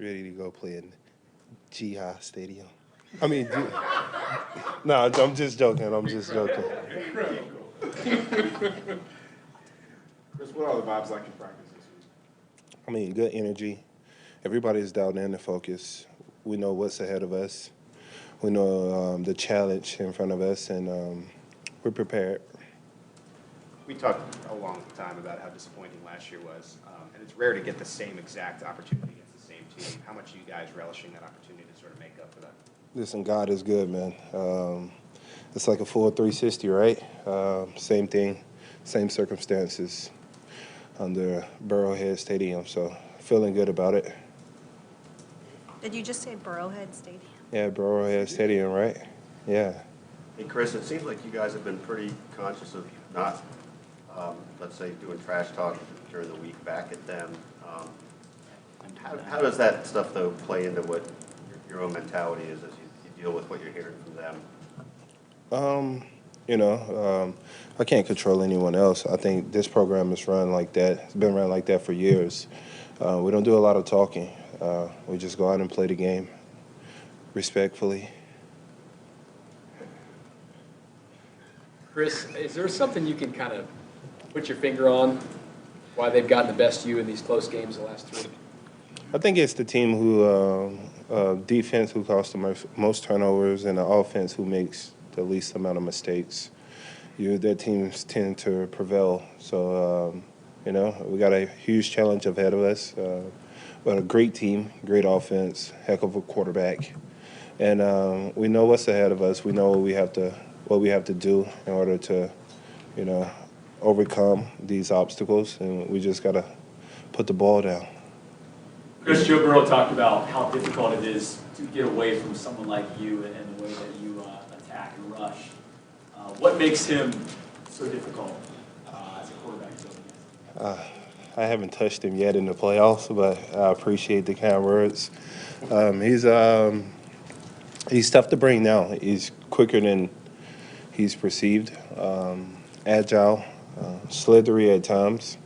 ready to go play in Arrowhead Stadium. I mean, no, I'm just joking. I'm just joking. Chris, what are the vibes like in practice this week? I mean, good energy. Everybody's dialed in and focused. We know what's ahead of us. We know the challenge in front of us, and we're prepared. We talked a long time about how disappointing last year was, and it's rare to get the same exact opportunity against the same team. How much are you guys relishing that opportunity to sort of make up for that? Listen, God is good, man. It's like a full 360, right? Same thing, same circumstances under Burrowhead Stadium, so feeling good about it. Did you just say Burrowhead Stadium? Yeah, Burrowhead Stadium, right? Yeah. Hey, Chris, it seems like you guys have been pretty conscious of not, let's say, doing trash talk during the week back at them. How does that stuff, though, play into what your own mentality is as you deal with what you're hearing from them? I can't control anyone else. I think this program is run like that. It's been run like that for years. We don't do a lot of talking. We just go out and play the game respectfully. Chris, is there something you can kind of put your finger on why they've gotten the best of you in these close games the last three? I think it's the team who, defense who causes the most turnovers and the offense who makes the least amount of mistakes. Their teams tend to prevail. So, we got a huge challenge ahead of us. But a great team, great offense, heck of a quarterback. And we know what's ahead of us. We know what we have to do in order to, overcome these obstacles. And we just got to put the ball down. Chris, Joe Burrow talked about how difficult it is to get away from someone like you and the way that you attack and rush. What makes him so difficult as a quarterback to go against? I haven't touched him yet in the playoffs, but I appreciate the kind words. He's tough to bring down. He's quicker than he's perceived, agile, slithery at times,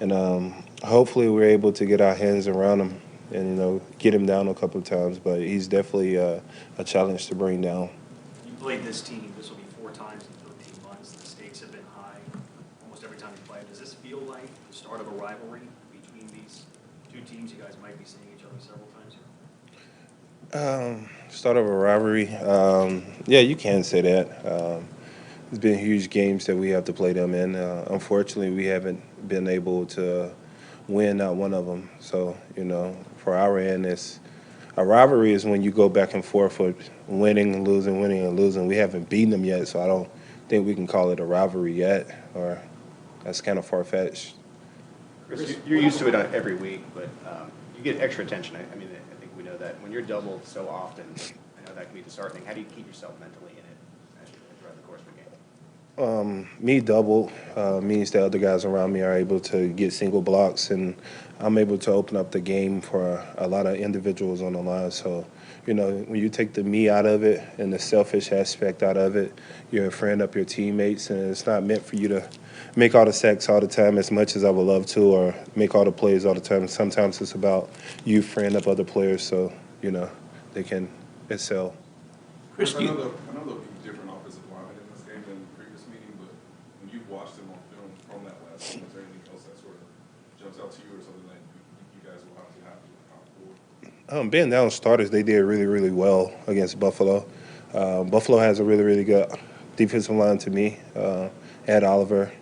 and hopefully we're able to get our hands around him and get him down a couple of times. But he's definitely a challenge to bring down. You played this team. This will be 4 times in 13 months. The stakes have been high almost every time you play. Does this feel like the start of a rivalry between these two teams? You guys might be seeing each other several times here. Start of a rivalry. Yeah, you can say that. There's been huge games that we have to play them in. Unfortunately, we haven't been able to win not one of them. So, for our end, a rivalry is when you go back and forth with winning and losing, winning and losing. We haven't beaten them yet, so I don't think we can call it a rivalry yet, or that's kind of far-fetched. Chris, you're used to it every week, but you get extra attention. I think we know that. When you're doubled so often, I know that can be disheartening. How do you keep yourself mentally in it throughout the course of the game? Me double means the other guys around me are able to get single blocks, and I'm able to open up the game for a lot of individuals on the line. So, when you take the me out of it and the selfish aspect out of it, you're freeing up your teammates, and it's not meant for you to make all the sacks all the time as much as I would love to, or make all the plays all the time. Sometimes it's about you freeing up other players so, they can excel. Chris, I know there'll be different offensive linemen in this game than the previous meeting, but when you've watched them on film from that last game, is there anything else that sort of jumps out to you or something that you guys will have to account for? Being down starters, they did really, really well against Buffalo. Buffalo has a really, really good defensive line to me. Ed Oliver,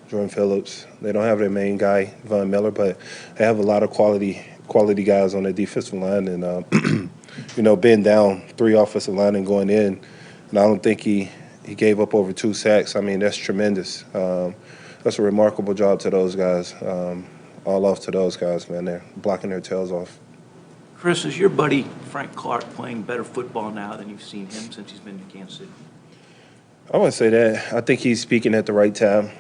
Jordan Phillips. They don't have their main guy, Von Miller, but they have a lot of quality guys on their defensive line. And, being down 3 offensive line and going in, and I don't think he gave up over 2 sacks. I mean, that's tremendous. That's a remarkable job to those guys. All off to those guys, man. They're blocking their tails off. Chris, is your buddy Frank Clark playing better football now than you've seen him since he's been to Kansas City? I wouldn't say that. I think he's speaking at the right time.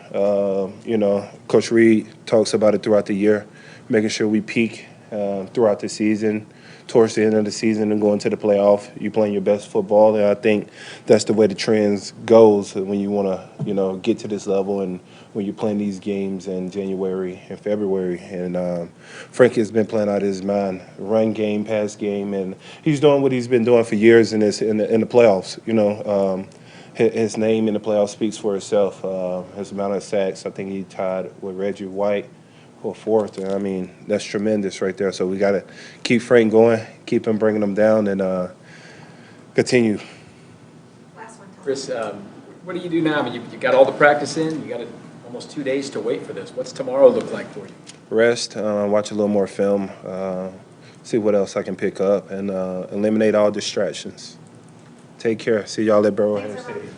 Coach Reed talks about it throughout the year, making sure we peak throughout the season towards the end of the season and going to the playoff, you playing your best football. And I think that's the way the trends goes when you want to, get to this level and when you're playing these games in January and February. And Frank has been playing out of his mind, run game, pass game, and he's doing what he's been doing for years in the playoffs. His name in the playoffs speaks for itself. His amount of sacks, I think he tied with Reggie White for fourth. And I mean, that's tremendous right there. So we got to keep Frank going, keep him bringing them down, and continue. Last one, Tom. Chris, what do you do now? I mean, you got all the practice in. You got almost 2 days to wait for this. What's tomorrow look like for you? Rest, watch a little more film, see what else I can pick up, and eliminate all distractions. Take care. See y'all at Burrowhead Stadium.